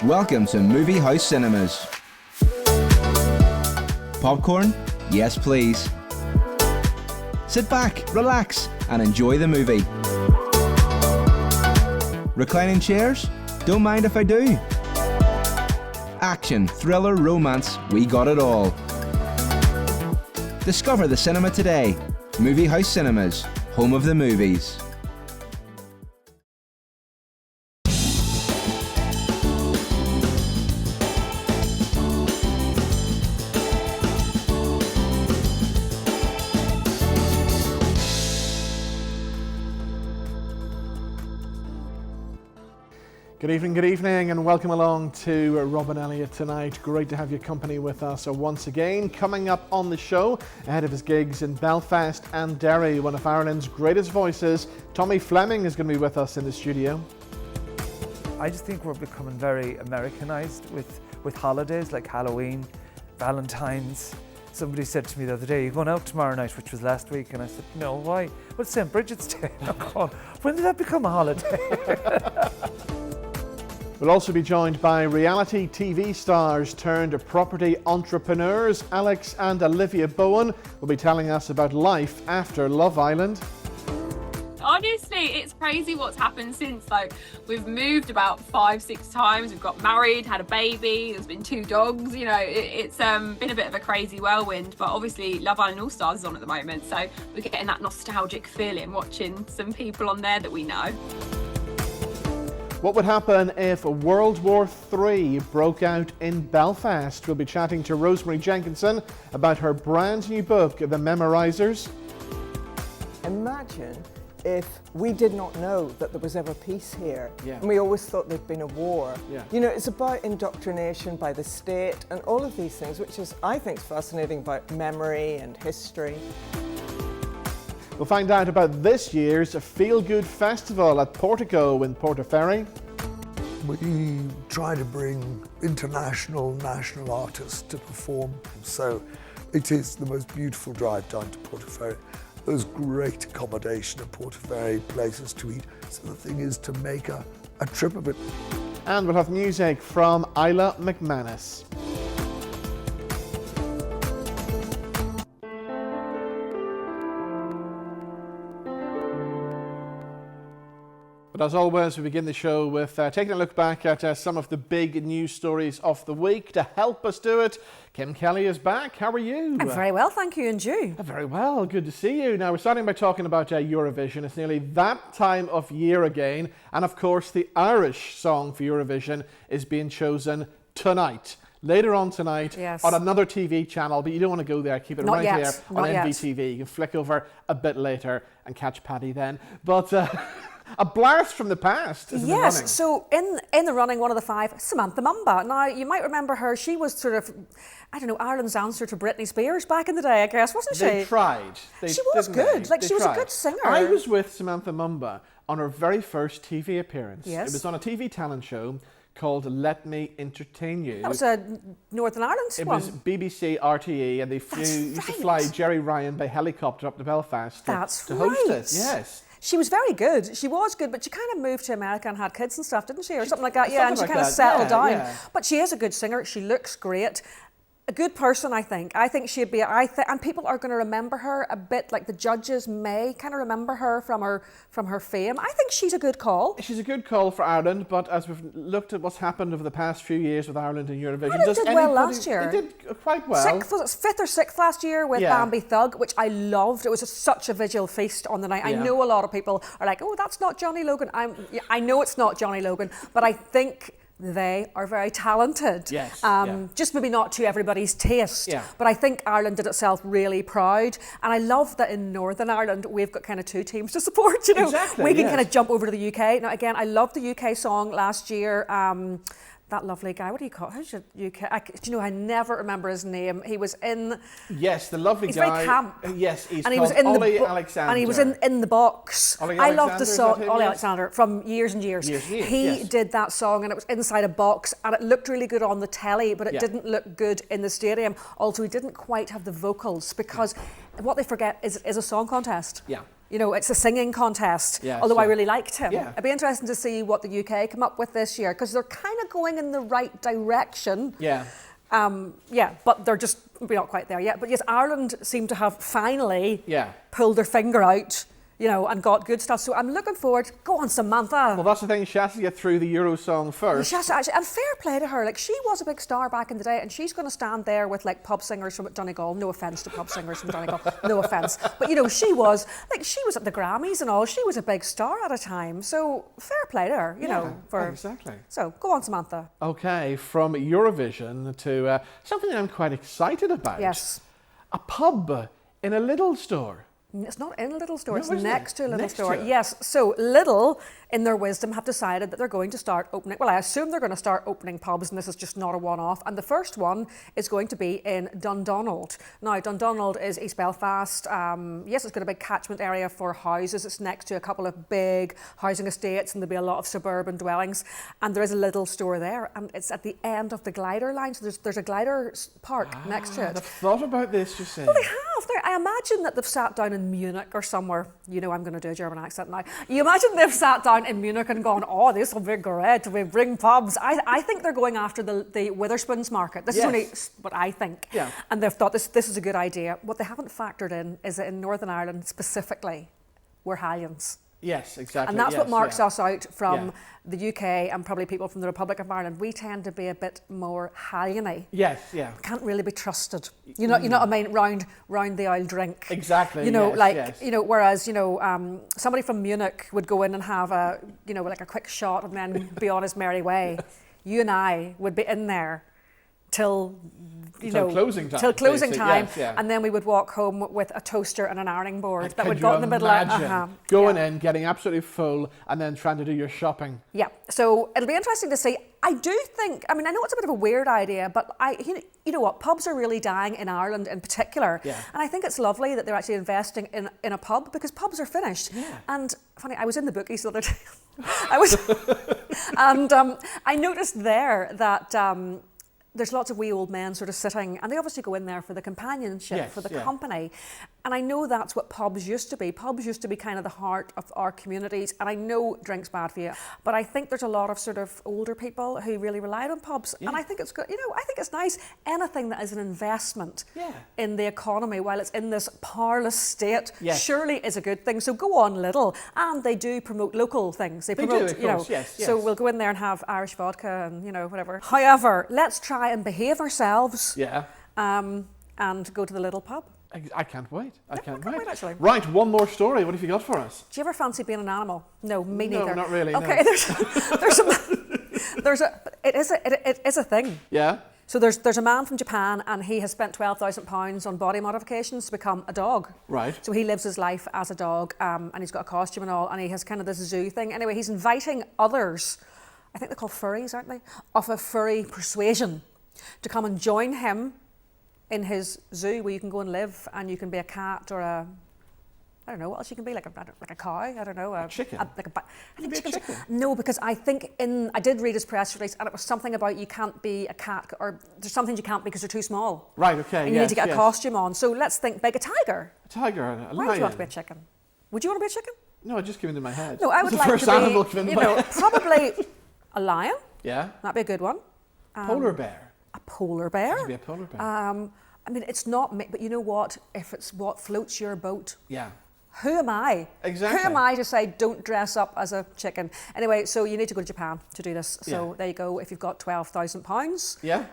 Welcome to Movie House Cinemas. Popcorn? Yes, please. Sit back, relax, and enjoy the movie. Reclining chairs? Don't mind if I do. Action, thriller, romance, we got it all. Discover the cinema today. Movie House Cinemas, home of the movies. Good evening, and welcome along to Rob and Elliott tonight. Great to have your company with us once again. Coming up on the show, ahead of his gigs in Belfast and Derry, one of Ireland's greatest voices, Tommy Fleming, is going to be with us in the studio. I just think we're becoming very Americanized with holidays like Halloween, Valentine's. Somebody said to me the other day, "You're going out tomorrow night," which was last week, and I said, "No, why?" "Well, it's St. Bridget's Day." I'm going, when did that become a holiday? We'll also be joined by reality TV stars turned property entrepreneurs. Alex and Olivia Bowen will be telling us about life after Love Island. Honestly, it's crazy what's happened since. We've moved about 5-6 times. We've got married, had a baby. There's been 2 dogs. It's been a bit of a crazy whirlwind. But obviously, Love Island All Stars is on at the moment, so we're getting that nostalgic feeling watching some people on there that we know. What would happen if World War III broke out in Belfast? We'll be chatting to Rosemary Jenkinson about her brand new book, The Memorisers. Imagine if we did not know that there was ever peace here. Yeah. And we always thought there'd been a war. Yeah. It's about indoctrination by the state and all of these things, which is, I think, fascinating about memory and history. We'll find out about this year's Feel Good Festival at Portico in Portaferry. We try to bring international, national artists to perform. So it is the most beautiful drive down to Portaferry. There's great accommodation at Portaferry, places to eat. So the thing is to make a trip of it. And we'll have music from Isla McManus. But as always, we begin the show with taking a look back at some of the big news stories of the week. To help us do it, Kim Kelly is back. How are you? I'm very well, thank you, and you? Very well, good to see you. Now, we're starting by talking about Eurovision. It's nearly that time of year again. And of course, the Irish song for Eurovision is being chosen tonight. Later on tonight, yes, on another TV channel, but you don't want to go there. Keep it Not right yet. here on Not yet. MVTV. You can flick over a bit later and catch Paddy then. But a blast from the past is in the running. Yes, so in the running, one of the 5, Samantha Mumba. Now, you might remember her. She was sort of, Ireland's answer to Britney Spears back in the day, I guess, wasn't she? They tried. She was good. She was a good singer. I was with Samantha Mumba on her very first TV appearance. Yes. It was on a TV talent show called Let Me Entertain You. That was a Northern Ireland It one. was BBC RTE, and they used to fly Jerry Ryan by helicopter up to Belfast to host it. Yes. She was very good. She was good, but she kind of moved to America and had kids and stuff, didn't she? Or something like that. Yeah, and she like kind of that. settled down. Yeah. But she is a good singer. She looks great. A good person, I think. I think she'd be, and people are going to remember her a bit, like the judges may kind of remember her from her fame. I think she's a good call. She's a good call for Ireland, but as we've looked at what's happened over the past few years with Ireland and Eurovision, Ireland did well last year. They did quite well. 5th or 6th last year with Bambi Thug, which I loved. It was such a visual feast on the night. Yeah. I know a lot of people are like, "Oh, that's not Johnny Logan." I know it's not Johnny Logan, but I think they are very talented. Yes. Just maybe not to everybody's taste. Yeah. But I think Ireland did itself really proud. And I love that in Northern Ireland, we've got kind of 2 teams to support, Exactly, we can kind of jump over to the UK. Now, again, I loved the UK song last year. That lovely guy, what do you call him? I never remember his name. He was in... Yes, the lovely he's guy. Very camp. Yes, he's and he called was in Ollie Alexander. And he was in the box. Ollie I loved Alexander, the is song, that him? Ollie Yes. Alexander, from years and years. He did that song, and it was inside a box, and it looked really good on the telly, but it didn't look good in the stadium. Also, he didn't quite have the vocals, because what they forget is a song contest. Yeah. You know, it's a singing contest, Yes, although I yeah. really liked him. Yeah. It'd be interesting to see what the UK come up with this year, because they're kind of going in the right direction. Yeah. Yeah, but we're not quite there yet. But yes, Ireland seem to have finally Yeah. pulled their finger out, you know, and got good stuff. So I'm looking forward. Go on, Samantha. Well, that's the thing. She has to get through the Euro song first. She has to actually, and fair play to her. Like, she was a big star back in the day, and she's going to stand there with like pub singers from Donegal. No offence to pub singers from Donegal, no offence. But you know, she was at the Grammys and all. She was a big star at a time. So fair play to her, you know. Exactly. So go on, Samantha. Okay, from Eurovision to something I'm quite excited about. Yes. A pub in a little store. It's not in a little store, No, it's isn't it? next to a little Next store. to it. Yes, so Lidl, in their wisdom, have decided that they're going to start opening, well, I assume they're going to start opening pubs, and this is just not a one-off. And the first one is going to be in Dundonald. Now, Dundonald is East Belfast. Yes, it's got a big catchment area for houses. It's next to a couple of big housing estates, and there'll be a lot of suburban dwellings. And there is a Lidl store there, and it's at the end of the glider line. So there's a glider park next to it. I've thought about this, you see. Well, they have. I imagine that they've sat down in Munich or somewhere. You know, I'm going to do a German accent now. You imagine they've sat down in Munich and gone, oh, this will be great. We bring pubs. I think they're going after the Witherspoons market. This is only what I think. Yeah. And they've thought this is a good idea. What they haven't factored in is that in Northern Ireland specifically, we're Hallions. Yes, exactly. And that's what marks yeah. us out from the UK and probably people from the Republic of Ireland. We tend to be a bit more Hallion-y. Yes, yeah. Can't really be trusted. You know what I mean? Round the old drink. Exactly. You know, yes. you know, whereas, you know, somebody from Munich would go in and have a, you know, like a quick shot and then be on his merry way. You and I would be in there till closing time. Till closing basically. time, Yes, yeah. and then we would walk home with a toaster and an ironing board that Could would you go in the middle of imagine going in, getting absolutely full, and then trying to do your shopping? Yeah, so it'll be interesting to see. I do think, I mean, I know it's a bit of a weird idea, but you know what, pubs are really dying in Ireland in particular. Yeah. And I think it's lovely that they're actually investing in a pub, because pubs are finished. Yeah. And funny, I was in the bookies the other day. And I noticed there that there's lots of wee old men sort of sitting, and they obviously go in there for the companionship, for the company. And I know that's what pubs used to be. Pubs used to be kind of the heart of our communities, and I know drink's bad for you, but I think there's a lot of sort of older people who really relied on pubs, and I think it's good. You know, I think it's nice. Anything that is an investment in the economy while it's in this powerless state surely is a good thing. So go on, Lidl, and they do promote local things. They promote, do, of course, yes. So we'll go in there and have Irish vodka and, you know, whatever. However, let's try and behave ourselves. And go to the Lidl pub. I can't wait. I can't wait. Actually. Right, one more story. What have you got for us? Do you ever fancy being an animal? No, me neither. No, not really. Okay, no. it is a thing. Yeah. So there's a man from Japan, and he has spent £12,000 on body modifications to become a dog. Right. So he lives his life as a dog, and he's got a costume and all, and he has kind of this zoo thing. Anyway, he's inviting others, I think they're called furries, aren't they, of a furry persuasion, to come and join him in his zoo, where you can go and live, and you can be a cat or a, I don't know what else you can be, like a cow, I don't know, a chicken. I think chicken. No, because I think I did read his press release, and it was something about you can't be a cat, or there's some things you can't be because they're too small. Right. Okay. And you need to get a costume on. So let's think big. A tiger. A tiger. A lion. Why would you want to be a chicken? Would you want to be a chicken? No, it just came into my head. No, I would it's like the first to be, animal came into you my know, head. probably a lion. Yeah. That'd be a good one. Polar bear. A polar bear. It'd be a polar bear. I mean, it's not, but you know what? If it's what floats your boat, Yeah. who am I? Exactly. Who am I to say don't dress up as a chicken? Anyway, so you need to go to Japan to do this. So there you go. If you've got £12,000, Yeah.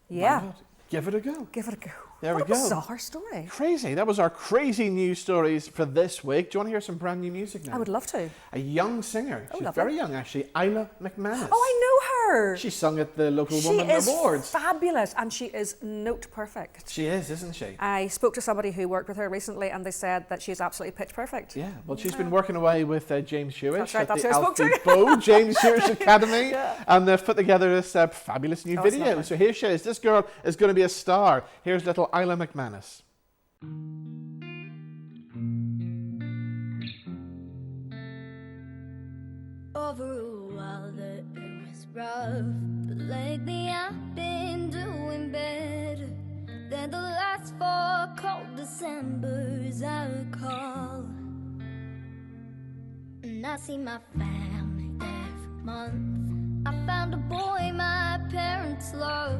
yeah, Give it a go. give it a go. There what we a go. bizarre story. Crazy. That was our crazy news stories for this week. Do you want to hear some brand new music now? I would love to. A young singer. She's lovely. very young, actually. Isla McManus. Oh, I know her. She sung at the local She Woman is Awards. fabulous, and she is note perfect. She is, isn't she? I spoke to somebody who worked with her recently, and they said that she's absolutely pitch perfect. Yeah. Well, she's been working away with James Shewish That's right, at that's the who I spoke Alfie to. Bow James Shewish Academy, and they've put together this fabulous new Oh, it's video. lovely. So here she is. This girl is going to be a star. Here's little Isla McManus. Over a while that it was rough, but lately I've been doing better than the last 4 cold Decembers I recall. and I see my family every month. I found a boy my parents love.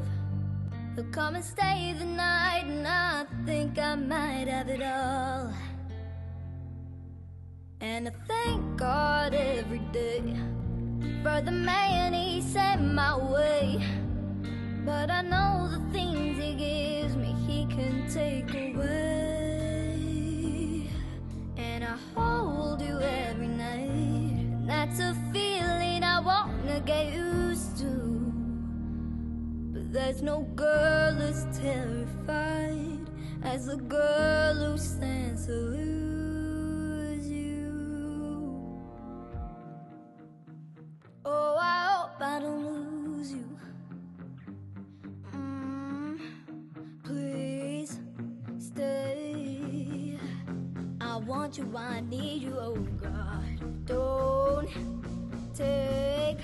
He'll come and stay the night, and I think I might have it all. And I thank God every day for the man he sent my way. But I know the things he gives me he can take away. And I hold you every night, and that's a feeling I wanna get used to. But there's no girl as terrified as the girl who stands to lose you. Oh, I hope I don't lose you. Please stay. I want you, I need you, oh God. Don't take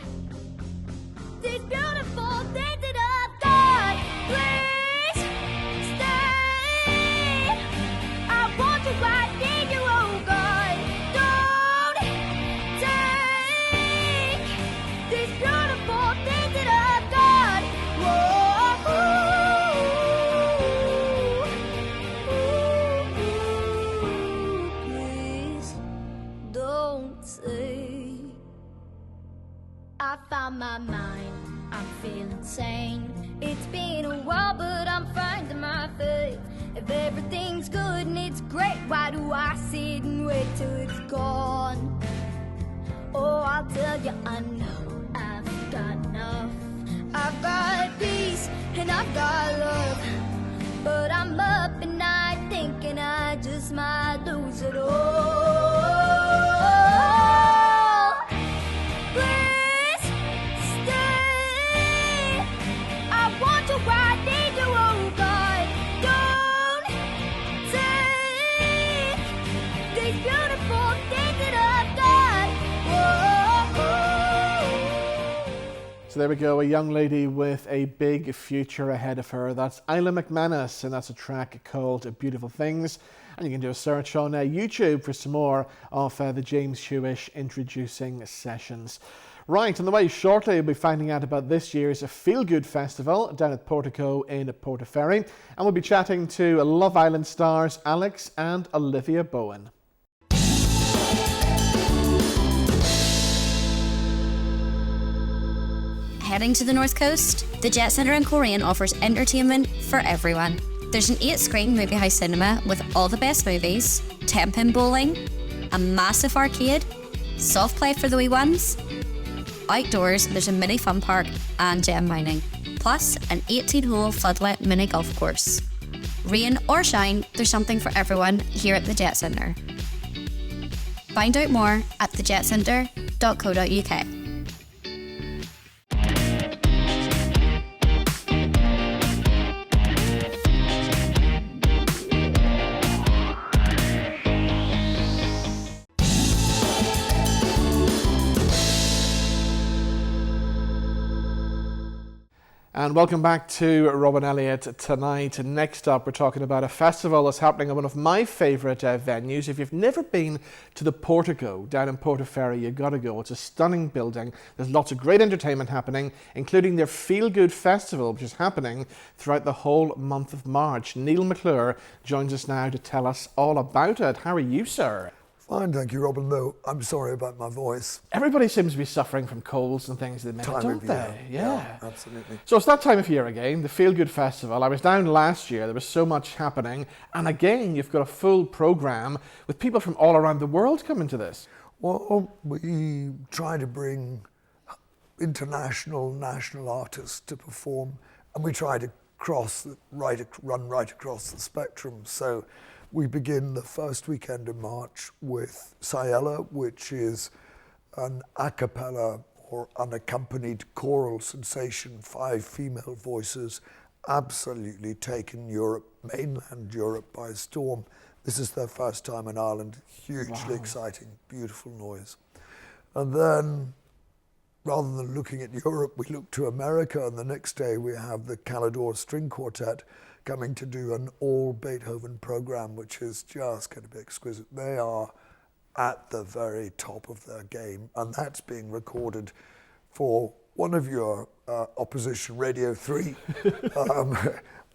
these beautiful things that I've got. Please stay. I want you, I need you, oh God. Don't take these beautiful things that I've got. Please don't say. I found my mind, I'm feeling sane. It's been a while, but I'm finding my faith. If everything's good and it's great, why do I sit and wait till it's gone? Oh, I'll tell you, I know I've got enough. I've got peace and I've got love, but I'm up at night thinking I just might lose it all. Please stay. I want you, I need you, oh God. Don't take these beautiful things that I've got. So there we go, a young lady with a big future ahead of her. That's Isla McManus, and that's a track called Beautiful Things. And you can do a search on YouTube for some more of the James Hewish introducing sessions. Right, on the way shortly, we'll be finding out about this year's Feel Good Festival down at Portico in Portaferry. And we'll be chatting to Love Island stars Alex and Olivia Bowen. Heading to the North Coast, the Jet Centre in Coleraine offers entertainment for everyone. There's an 8-screen movie house cinema with all the best movies, 10-pin bowling, a massive arcade, soft play for the wee ones. Outdoors, there's a mini fun park and gem mining, plus an 18-hole floodlit mini golf course. Rain or shine, there's something for everyone here at the Jet Centre. Find out more at thejetcentre.co.uk. And welcome back to Robin Elliott tonight. Next up, we're talking about a festival that's happening at one of my favourite venues. If you've never been to the Portico down in Portaferry, you've got to go. It's a stunning building. There's lots of great entertainment happening, including their Feel Good Festival, which is happening throughout the whole month of March. Neil McClure joins us now to tell us all about it. How are you, sir? Fine, thank you, Robin, though I'm sorry about my voice. Everybody seems to be suffering from colds and things at the minute, don't they? Yeah, absolutely. So it's that time of year again, the Feel Good Festival. I was down last year, there was so much happening, and again, you've got a full programme with people from all around the world coming to this. Well, we try to bring international, national artists to perform, and we try to run right across the spectrum. So we begin the first weekend of March with Ciela, which is an a cappella or unaccompanied choral sensation, 5 female voices, absolutely taken Europe, mainland Europe by storm. This is their first time in Ireland, hugely exciting, beautiful noise. And then, rather than looking at Europe, we look to America, and the next day we have the Calidore String Quartet coming to do an all Beethoven program, which is just going to be exquisite. They are at the very top of their game, and that's being recorded for one of your opposition, Radio 3.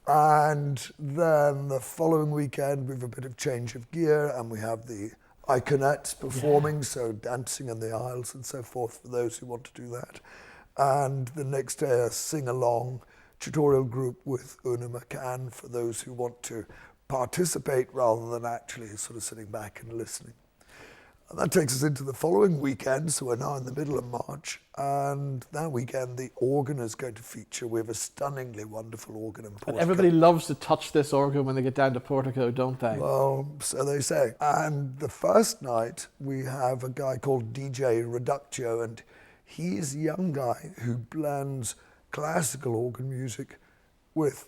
And then the following weekend, we have a bit of change of gear, and we have the Iconettes performing, so dancing in the aisles and so forth for those who want to do that. And the next day, a sing-along tutorial group with Una McCann for those who want to participate rather than actually sort of sitting back and listening. And that takes us into the following weekend, so we're now in the middle of March, and that weekend the organ is going to feature. We have a stunningly wonderful organ in Portico. And everybody loves to touch this organ when they get down to Portico, don't they? Well, so they say. And the first night we have a guy called DJ Reductio, and he's a young guy who blends classical organ music with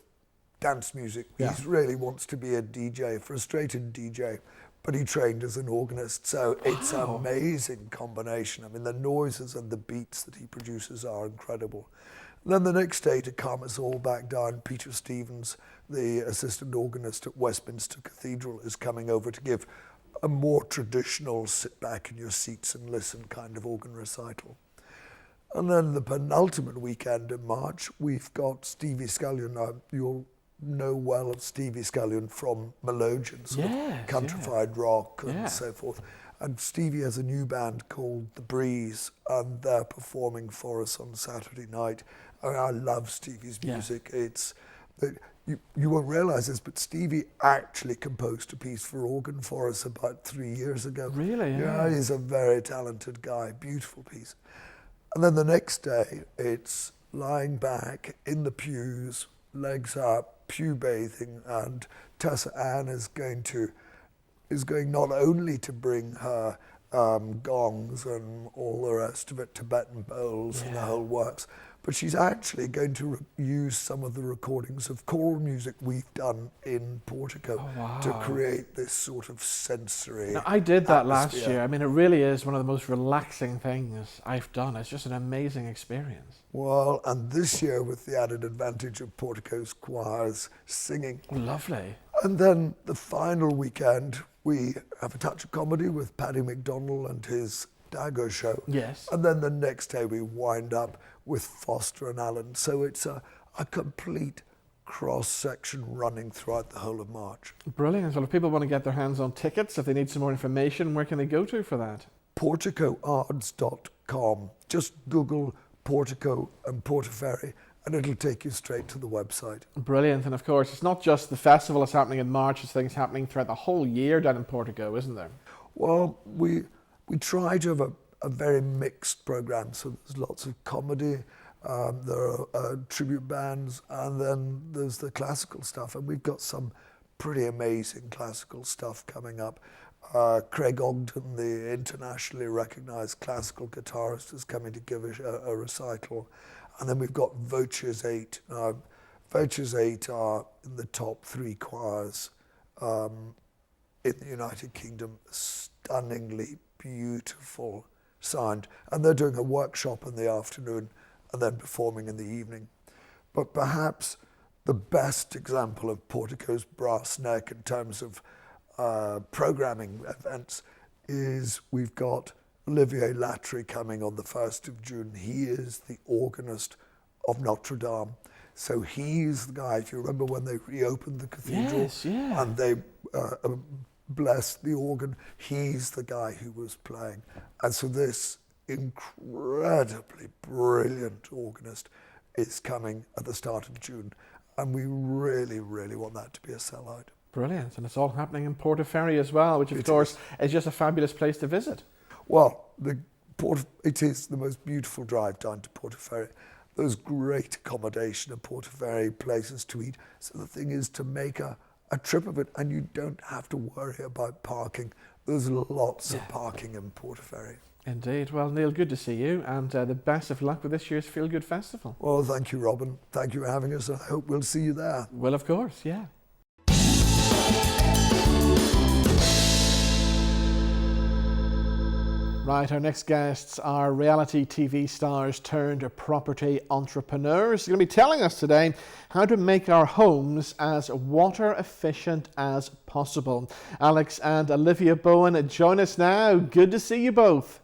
dance music. Yeah. He really wants to be a DJ, a frustrated DJ. But he trained as an organist, so it's an amazing combination. I mean, the noises and the beats that he produces are incredible. And then the next day, to calm us all back down, Peter Stevens, the assistant organist at Westminster Cathedral, is coming over to give a more traditional sit back in your seats and listen kind of organ recital. And then the penultimate weekend in March, we've got Stevie Scullion. Now, you'll know well of Stevie Scullion from Melodeon, sort of countrified rock and so forth. And Stevie has a new band called The Breeze, and they're performing for us on Saturday night. I mean, I love Stevie's music. It's you won't realise this, but Stevie actually composed a piece for organ for us about 3 years ago. Really? Yeah, he's a very talented guy. Beautiful piece. And then the next day, it's lying back in the pews, legs up, pew bathing, and Tessa Ann is going not only to bring her gongs and all the rest of it, Tibetan bowls and the whole works, but she's actually going to use some of the recordings of choral music we've done in Portico to create this sort of sensory Now, I did that atmosphere. last year. I mean, it really is one of the most relaxing things I've done. It's just an amazing experience. Well, and this year with the added advantage of Portico's choirs singing. Lovely. And then the final weekend, we have a touch of comedy with Paddy McDonnell and his Dagger show. Yes. And then the next day we wind up with Foster and Allen. So it's a complete cross-section running throughout the whole of March. Brilliant. Well, if people want to get their hands on tickets, if they need some more information, where can they go to for that? PorticoArts.com. Just Google Portico and Portaferry, and it'll take you straight to the website. Brilliant. And of course, it's not just the festival that's happening in March, it's things happening throughout the whole year down in Portico, isn't there? Well, we try to have a very mixed programme, so there's lots of comedy, there are tribute bands, and then there's the classical stuff, and we've got some pretty amazing classical stuff coming up. Craig Ogden, the internationally recognised classical guitarist, is coming to give a recital. And then we've got Voces 8. Voces 8 are in the top 3 choirs in the United Kingdom. Stunningly beautiful sound. And they're doing a workshop in the afternoon and then performing in the evening. But perhaps the best example of Portico's brass neck in terms of programming events is we've got Olivier Latry coming on the 1st of June. He is the organist of Notre Dame. So he's the guy, if you remember when they reopened the cathedral and they blessed the organ, he's the guy who was playing. And so this incredibly brilliant organist is coming at the start of June. And we really, really want that to be a sellout. Brilliant. And it's all happening in Portaferry as well, which of course is just a fabulous place to visit. Well, it is the most beautiful drive down to Portaferry. There's great accommodation at Portaferry, places to eat. So the thing is to make a trip of it, and you don't have to worry about parking. There's lots of parking in Portaferry. Indeed. Well, Neil, good to see you, and the best of luck with this year's Feel Good Festival. Well, thank you, Robin. Thank you for having us. I hope we'll see you there. Well, of course, yeah. Right, our next guests are reality TV stars turned property entrepreneurs. They're going to be telling us today how to make our homes as water efficient as possible. Alex and Olivia Bowen join us now. Good to see you both.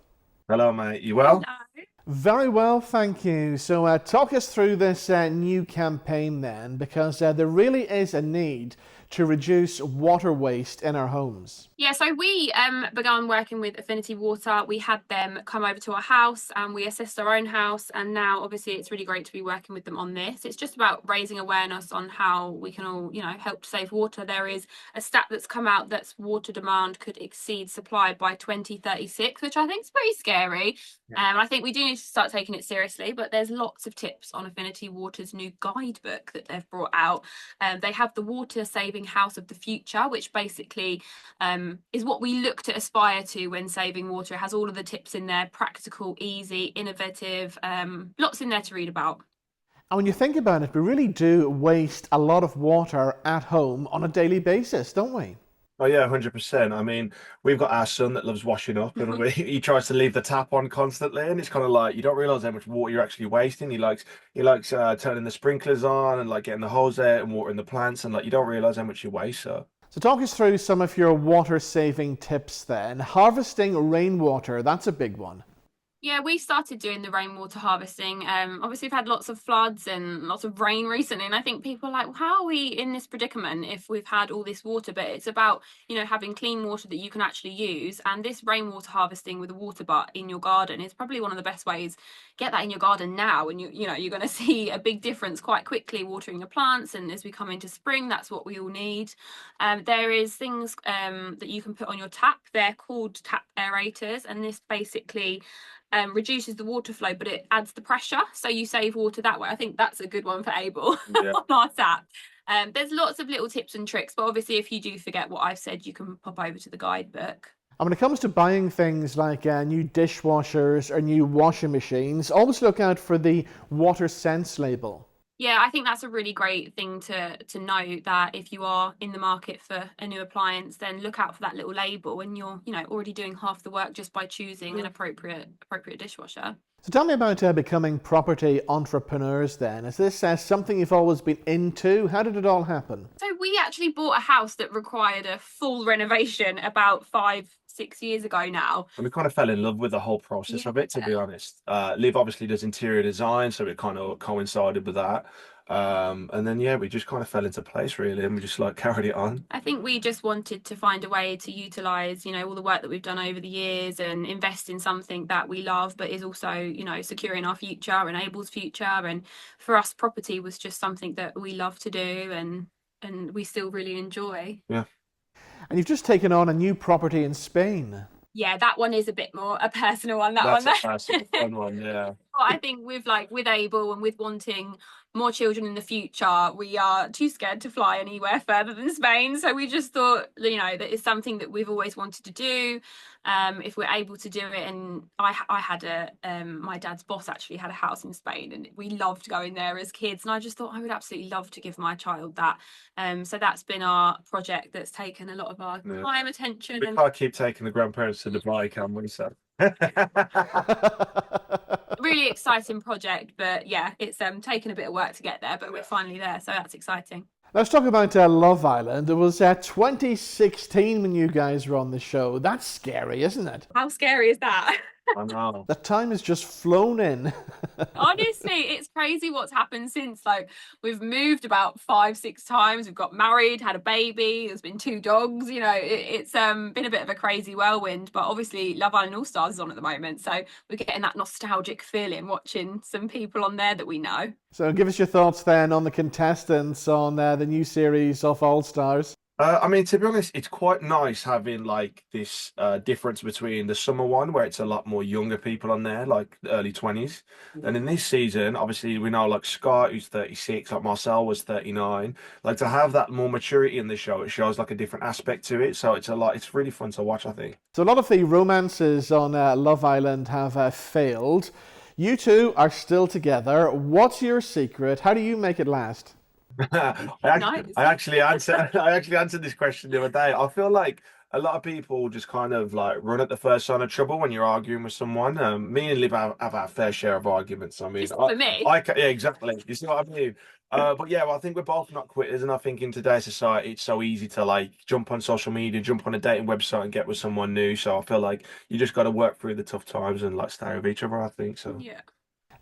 Hello, mate. You well? Hello. Very well, thank you. So talk us through this new campaign then, because there really is a need to reduce water waste in our homes. Yeah, so we began working with Affinity Water. We had them come over to our house and we assessed our own house. And now, obviously, it's really great to be working with them on this. It's just about raising awareness on how we can all, help to save water. There is a stat that's come out that water demand could exceed supply by 2036, which I think is pretty scary. And I think we do need to start taking it seriously, but there's lots of tips on Affinity Water's new guidebook that they've brought out. They have the Water Saving House of the Future, which basically is what we look to aspire to when saving water. It has all of the tips in there, practical, easy, innovative, lots in there to read about. And when you think about it, we really do waste a lot of water at home on a daily basis, don't we? Oh yeah, 100%. I mean, we've got our son that loves washing up, and he tries to leave the tap on constantly, and it's kind of like you don't realize how much water you're actually wasting. He likes turning the sprinklers on and like getting the hose out and watering the plants, and like you don't realize how much you waste. So talk us through some of your water saving tips then. Harvesting rainwater, that's a big one. Yeah, we started doing the rainwater harvesting. Obviously, we've had lots of floods and lots of rain recently, and I think people are like, well, how are we in this predicament if we've had all this water? But it's about, having clean water that you can actually use. And this rainwater harvesting with a water butt in your garden is probably one of the best ways. Get that in your garden now, and you're going to see a big difference quite quickly watering your plants. And as we come into spring, that's what we all need. There is things that you can put on your tap. They're called tap aerators, and this basically reduces the water flow, but it adds the pressure, so you save water that way. I think that's a good one for Abel on our tap. There's lots of little tips and tricks, but obviously if you do forget what I've said, you can pop over to the guidebook. And when it comes to buying things like new dishwashers or new washing machines, always look out for the Water Sense label. Yeah, I think that's a really great thing to know, that if you are in the market for a new appliance, then look out for that little label, and you're already doing half the work just by choosing an appropriate dishwasher. So tell me about becoming property entrepreneurs then. Is this something you've always been into? How did it all happen? So we actually bought a house that required a full renovation about 5-6 years ago now. and we kind of fell in love with the whole process of it, to be honest. Liv obviously does interior design, so it kind of coincided with that. And then we just kind of fell into place really, and we just carried it on. I think we just wanted to find a way to utilise, all the work that we've done over the years and invest in something that we love, but is also, securing our future and Abel's future. And for us, property was just something that we love to do and we still really enjoy. Yeah. And you've just taken on a new property in Spain. Yeah, that one is a bit more a personal one. That's a personal fun one, yeah. But I think with Abel and with wanting more children in the future, we are too scared to fly anywhere further than Spain. So we just thought, that is something that we've always wanted to do. If we're able to do it, and I had my dad's boss actually had a house in Spain, and we loved going there as kids. And I just thought I would absolutely love to give my child that. So that's been our project that's taken a lot of our time, attention. We can't keep taking the grandparents to Dubai, can we? So. Really exciting project, but yeah, it's taken a bit of work to get there, but we're finally there, so that's exciting. Let's talk about Love Island. It was 2016 when you guys were on the show. That's scary, isn't it? How scary is that? I know. The time has just flown in. Honestly, it's crazy what's happened since. We've moved about 5-6 times. We've got married, had a baby. There's been 2 dogs. It's been a bit of a crazy whirlwind. But obviously, Love Island All Stars is on at the moment, so we're getting that nostalgic feeling watching some people on there that we know. So give us your thoughts then on the contestants on the new series of All Stars. I mean, to be honest, it's quite nice having this difference between the summer one, where it's a lot more younger people on there, like the early 20s. And in this season, obviously, we know Scott, who's 36, Marcel was 39. To have that more maturity in the show, it shows a different aspect to it. So it's really fun to watch, I think. So a lot of the romances on Love Island have failed. You two are still together. What's your secret? How do you make it last? I actually answered this question the other day. I feel like a lot of people just kind of like run at the first sign of trouble when you're arguing with someone. Me and Liv have our fair share of arguments. I mean, Just for me. yeah, exactly. You see what I mean? But yeah, well, I think we're both not quitters, and I think in today's society, it's so easy to like jump on social media, jump on a dating website, and get with someone new. So I feel like you just got to work through the tough times and like stay with each other. I think so. Yeah.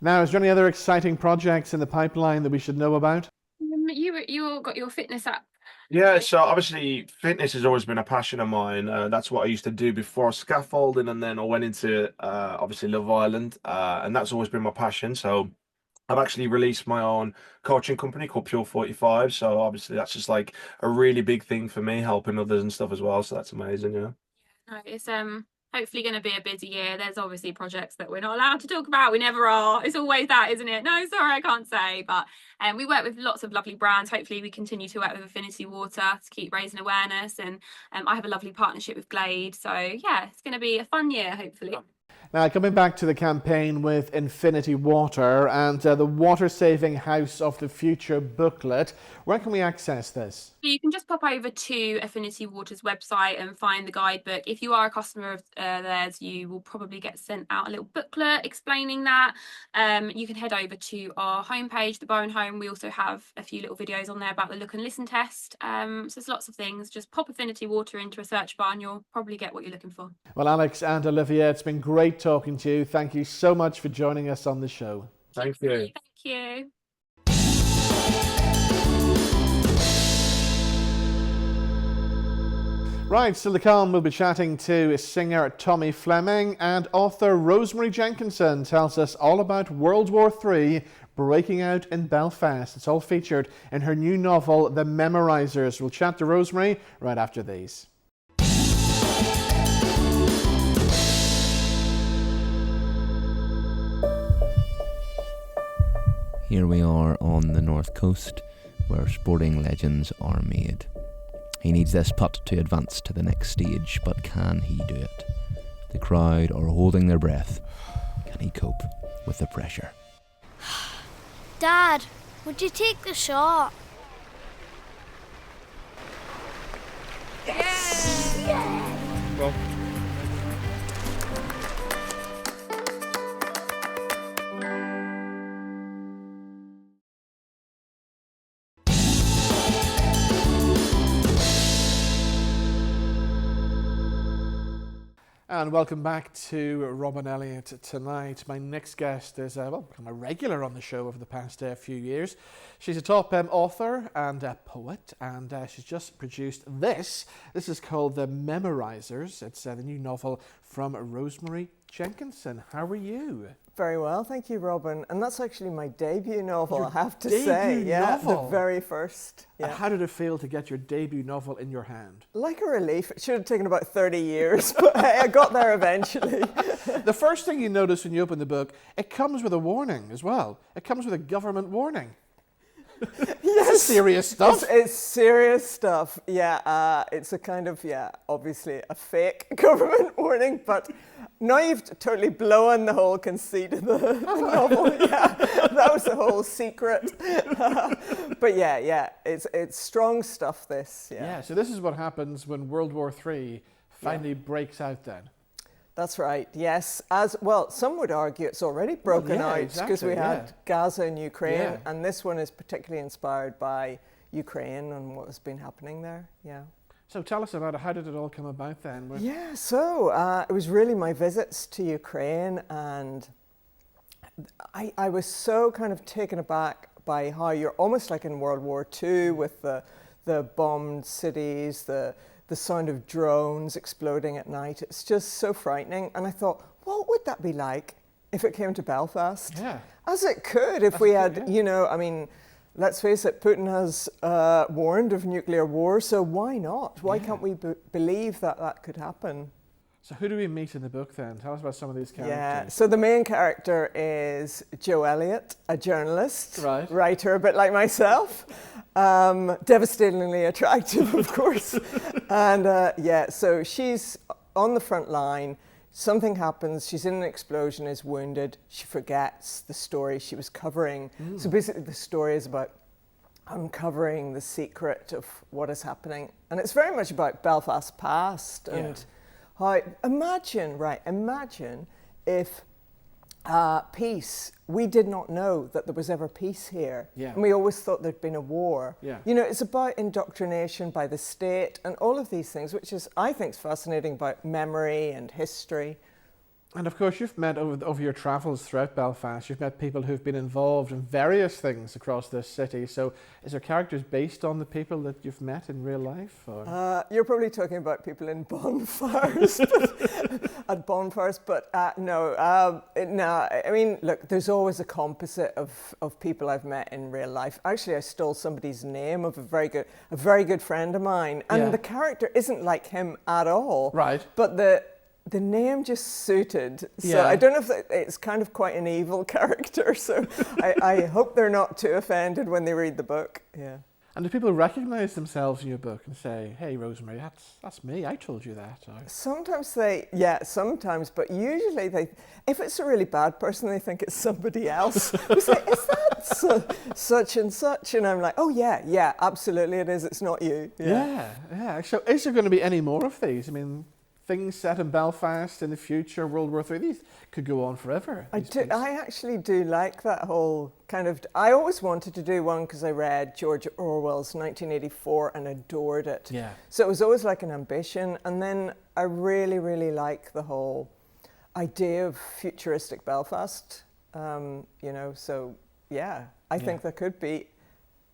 Now, is there any other exciting projects in the pipeline that we should know about? You got your fitness app. Yeah, so obviously fitness has always been a passion of mine. That's what I used to do before scaffolding, and then I went into obviously Love Island, and that's always been my passion. So I've actually released my own coaching company called Pure 45. So obviously that's just like a really big thing for me, helping others and stuff as well. So that's amazing, yeah. No, it's hopefully going to be a busy year. There's obviously projects that we're not allowed to talk about. We never are. It's always that, isn't it? No, sorry, I can't say. But we work with lots of lovely brands. Hopefully we continue to work with Affinity Water to keep raising awareness. And I have a lovely partnership with Glade. So yeah, it's going to be a fun year, hopefully. Now, coming back to the campaign with Infinity Water and the Water Saving House of the Future booklet, where can we access this? You can just pop over to Affinity Water's website and find the guidebook. If you are a customer of theirs, you will probably get sent out a little booklet explaining that. You can head over to our homepage, the Bowen Home. We also have a few little videos on there about the look and listen test. So there's lots of things. Just pop Affinity Water into a search bar and you'll probably get what you're looking for. Well, Alex and Olivia, it's been great talking to you. Thank you so much for joining us on the show. Thank you. Thank you. Right, still to come, we'll be chatting to singer Tommy Fleming, and author Rosemary Jenkinson tells us all about World War III breaking out in Belfast. It's all featured in her new novel, The Memorisers. We'll chat to Rosemary right after these. Here we are on the north coast, where sporting legends are made. He needs this putt to advance to the next stage, but can he do it? The crowd are holding their breath. Can he cope with the pressure? Dad, would you take the shot? Yes! Yeah! Well, And welcome back to Robin Elliott tonight. My next guest is become a regular on the show over the past few years. She's a top author and a poet, and she's just produced this. This is called The Memorisers. It's the new novel from Rosemary Jenkinson. How are you? Very well, thank you, Robin. And that's actually my debut novel, Your I have to debut say. Yeah, novel? the very first. And Yeah. how did it feel to get your debut novel in your hand? Like a relief. It should have taken about 30 years, but hey, I got there eventually. The first thing you notice when you open the book, it comes with a warning as well. It comes with a government warning. Yes. It's serious stuff. It's serious stuff. Yeah, it's a kind of, obviously a fake government warning, but now you've totally blown the whole conceit of the novel. Yeah, that was the whole secret. But yeah, it's strong stuff, this. Yeah, so this is what happens when World War III finally breaks out then. That's right, yes. As well, some would argue it's already broken out because we had Gaza and Ukraine, and this one is particularly inspired by Ukraine and what has been happening there. Yeah. So tell us about it. How did it all come about then? Yeah, so it was really my visits to Ukraine, and I was so kind of taken aback by how you're almost like in World War II with the bombed cities, the sound of drones exploding at night. It's just so frightening. And I thought, what would that be like if it came to Belfast? Yeah. As it could if we had, I mean, let's face it, Putin has warned of nuclear war, so why not? Why can't we believe that that could happen? So who do we meet in the book then? Tell us about some of these characters. Yeah, so the main character is Joe Elliott, a journalist, writer, a bit like myself. Devastatingly attractive, of course. And so she's on the front line. Something happens, she's in an explosion, is wounded. She forgets the story she was covering. So basically the story is about uncovering the secret of what is happening. And it's very much about Belfast's past and how, imagine if peace, we did not know that there was ever peace here. Yeah. And we always thought there'd been a war. Yeah. You know, it's about indoctrination by the state and all of these things, which is, I think, is fascinating about memory and history. And of course, you've met over your travels throughout Belfast, you've met people who've been involved in various things across this city. So is there characters based on the people that you've met in real life? Or? You're probably talking about people in bonfires, at bonfires, but no. I mean, look, there's always a composite of people I've met in real life. Actually, I stole somebody's name of a very good friend of mine, and the character isn't like him at all. Right. But the name just suited. So I don't know if it's kind of quite an evil character. So I hope they're not too offended when they read the book. Yeah. And do people recognise themselves in your book and say, "Hey, Rosemary, that's me. I told you that." Or... Sometimes sometimes, but usually if it's a really bad person, they think it's somebody else. They say, "Is that such and such?" And I'm like, "Oh yeah, absolutely, it is. It's not you." Yeah. So, is there going to be any more of these? I mean, things set in Belfast in the future, World War III, these could go on forever. I actually do like that whole kind of... I always wanted to do one because I read George Orwell's 1984 and adored it. Yeah. So it was always like an ambition. And then I really, really like the whole idea of futuristic Belfast. You know, so yeah, I think there could be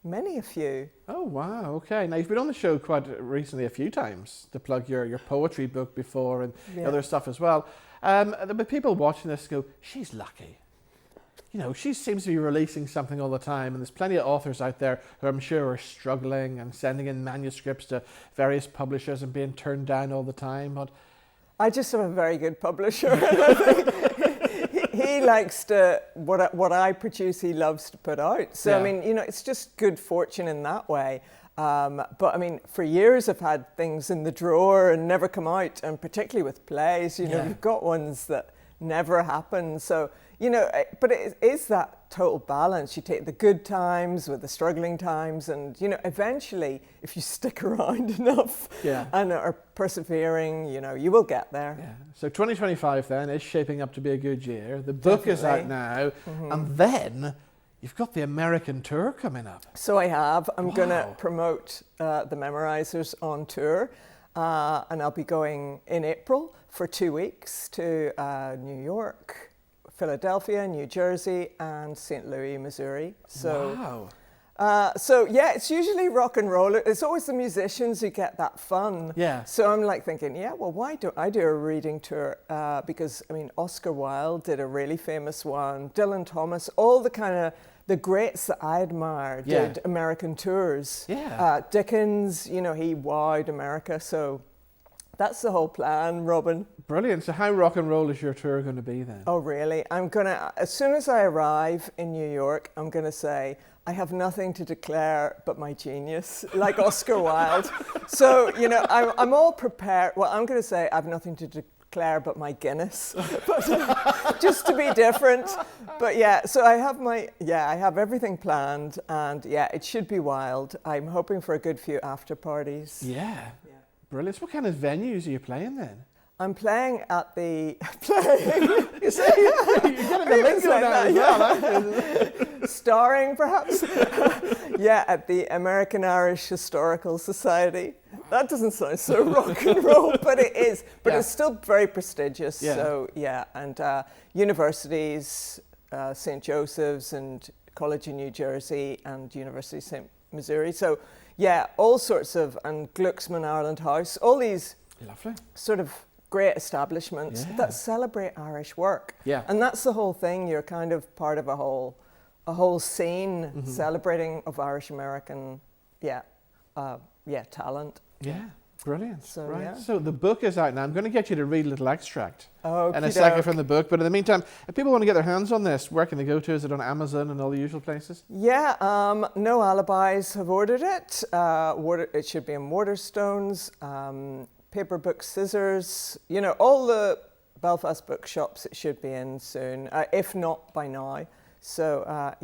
many a few. Oh, wow. Okay. Now, you've been on the show quite recently a few times to plug your poetry book before and other stuff as well. But people watching this go, she's lucky. You know, she seems to be releasing something all the time, and there's plenty of authors out there who I'm sure are struggling and sending in manuscripts to various publishers and being turned down all the time. But I just have a very good publisher. He likes to, what I produce, he loves to put out. So, I mean, you know, it's just good fortune in that way. But I mean, for years I've had things in the drawer and never come out, and particularly with plays, you know, you've got ones that never happen. So, you know, but it is that total balance. You take the good times with the struggling times, and, you know, eventually, if you stick around enough and are persevering, you know, you will get there. Yeah. So 2025 then is shaping up to be a good year. The book is out now, and then you've got the American tour coming up. So I have. I'm going to promote the Memorisers on tour, and I'll be going in April for 2 weeks to New York, Philadelphia, New Jersey, and St. Louis, Missouri. So, so yeah, it's usually rock and roll. It's always the musicians who get that fun. Yeah. So I'm like thinking, well, why don't I do a reading tour? Because, I mean, Oscar Wilde did a really famous one. Dylan Thomas, all the kind of the greats that I admire did American tours. Yeah. Dickens, you know, he wowed America. So that's the whole plan, Robin. Brilliant. So how rock and roll is your tour going to be then? Oh, really? I'm going to, as soon as I arrive in New York, I'm going to say, I have nothing to declare but my genius, like Oscar Wilde. So, you know, I'm all prepared. Well, I'm going to say I have nothing to declare but my Guinness, but, just to be different. But yeah, so I have everything planned, and yeah, it should be wild. I'm hoping for a good few after parties. Yeah. Brilliant. So what kind of venues are you playing then? I'm playing at the... You see? You're getting the lingo down as well, Starring, perhaps? At the American Irish Historical Society. That doesn't sound so rock and roll, but it is. But it's still very prestigious. Yeah. So, and universities, St. Joseph's and College in New Jersey and University of St. Missouri. So, all sorts of, and Glucksman Ireland House, all these sort of great establishments that celebrate Irish work. Yeah. And that's the whole thing. You're kind of part of a whole scene celebrating of Irish American, talent. Yeah. Brilliant. So, So the book is out now. I'm going to get you to read a little extract in a Okey-doke. second from the book. But in the meantime, if people want to get their hands on this, where can they go to? Is it on Amazon and all the usual places? Yeah, No Alibis have ordered it. It should be in Waterstones, Paper Book Scissors, you know, all the Belfast bookshops it should be in soon, if not by now. So,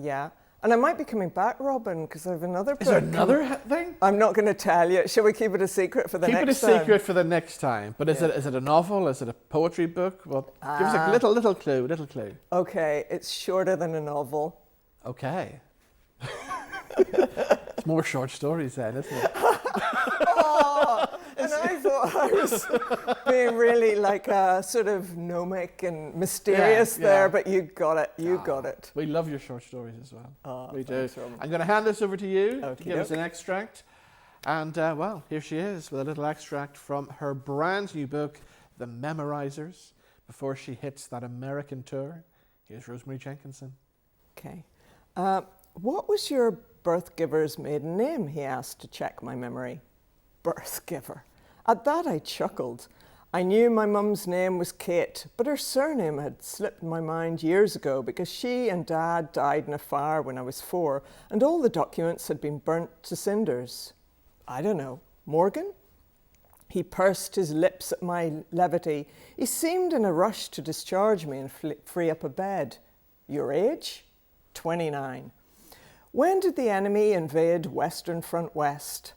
And I might be coming back, Robin, because I have another book. Is there another thing? I'm not going to tell you. Shall we keep it a secret for the next time? Keep it a secret for the next time. But is it a novel? Is it a poetry book? Well, give us a little clue. Okay, it's shorter than a novel. Okay. It's more short stories then, isn't it? And I thought I was being really like sort of gnomic and mysterious there, but you got it. You got it. We love your short stories as well. We do. Robin. I'm going to hand this over to you to Okey give us doke. an extract. And well, here she is with a little extract from her brand new book, The Memorisers, before she hits that American tour. Here's Rosemary Jenkinson. Okay. What was your birth giver's maiden name? He asked to check my memory. Birth giver. At that I chuckled. I knew my mum's name was Kate, but her surname had slipped my mind years ago because she and Dad died in a fire when I was 4 and all the documents had been burnt to cinders. I don't know. Morgan? He pursed his lips at my levity. He seemed in a rush to discharge me and free up a bed. Your age? 29. When did the enemy invade Western Front West?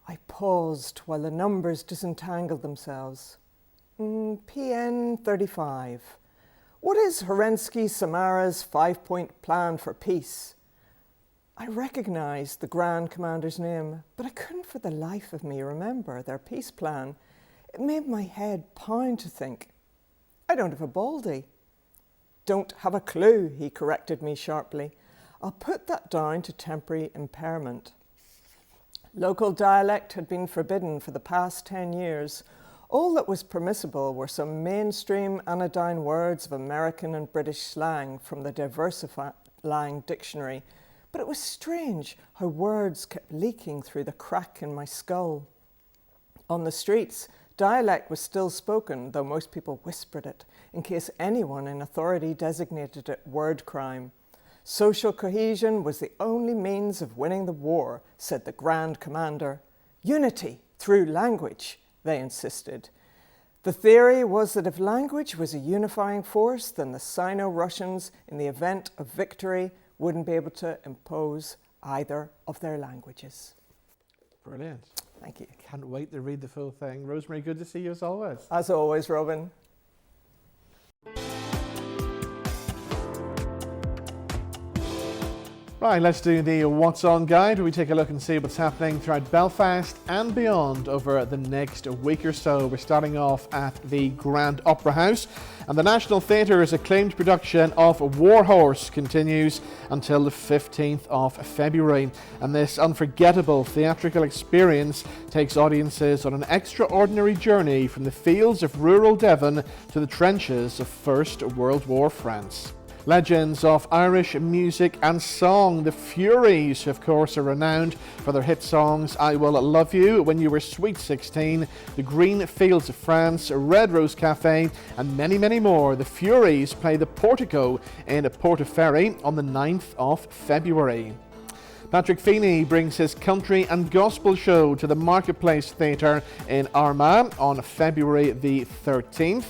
I paused while the numbers disentangled themselves. PN 35. What is Kerensky Samara's 5-point plan for peace? I recognized the Grand Commander's name, but I couldn't for the life of me remember their peace plan. It made my head pound to think. I don't have a baldy. Don't have a clue, he corrected me sharply. I'll put that down to temporary impairment. Local dialect had been forbidden for the past 10 years. All that was permissible were some mainstream anodyne words of American and British slang from the Diversifying Dictionary, but it was strange how words kept leaking through the crack in my skull. On the streets, dialect was still spoken, though most people whispered it, in case anyone in authority designated it word crime. Social cohesion was the only means of winning the war, said the Grand Commander. Unity through language, they insisted. The theory was that if language was a unifying force, then the Sino-Russians, in the event of victory, wouldn't be able to impose either of their languages. Brilliant. Thank you. Can't wait to read the full thing. Rosemary, good to see you as always. As always, Robin. Right, let's do the What's On guide, where we take a look and see what's happening throughout Belfast and beyond over the next week or so. We're starting off at the Grand Opera House, and the National Theatre's acclaimed production of Warhorse continues until the 15th of February. And this unforgettable theatrical experience takes audiences on an extraordinary journey from the fields of rural Devon to the trenches of First World War France. Legends of Irish music and song, the Furies, of course, are renowned for their hit songs I Will Love You, When You Were Sweet 16, The Green Fields of France, Red Rose Cafe, and many, many more. The Furies play the Portico in Portaferry on the 9th of February. Patrick Feeney brings his country and gospel show to the Marketplace Theatre in Armagh on February the 13th.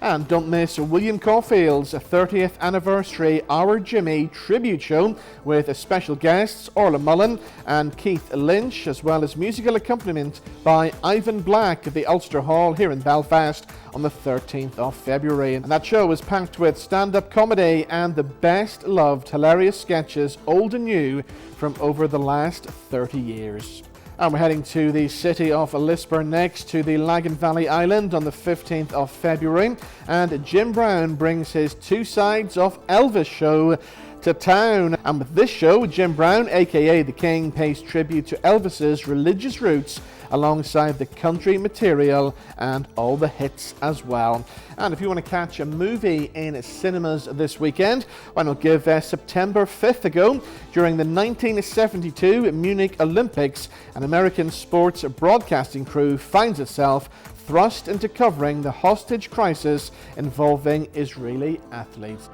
And don't miss William Caulfield's 30th anniversary Our Jimmy tribute show with special guests Orla Mullen and Keith Lynch, as well as musical accompaniment by Ivan Black at the Ulster Hall here in Belfast on the 13th of February. And that show is packed with stand-up comedy and the best loved hilarious sketches, old and new, from over the last 30 years. And we're heading to the city of Lisburn next, to the Lagan Valley Island on the 15th of February. And Jim Brown brings his Two Sides of Elvis show to town. And with this show, Jim Brown, aka The King, pays tribute to Elvis's religious roots alongside the country material and all the hits as well. And if you want to catch a movie in cinemas this weekend, why not give September 5th a go? During the 1972 Munich Olympics, an American sports broadcasting crew finds itself thrust into covering the hostage crisis involving Israeli athletes.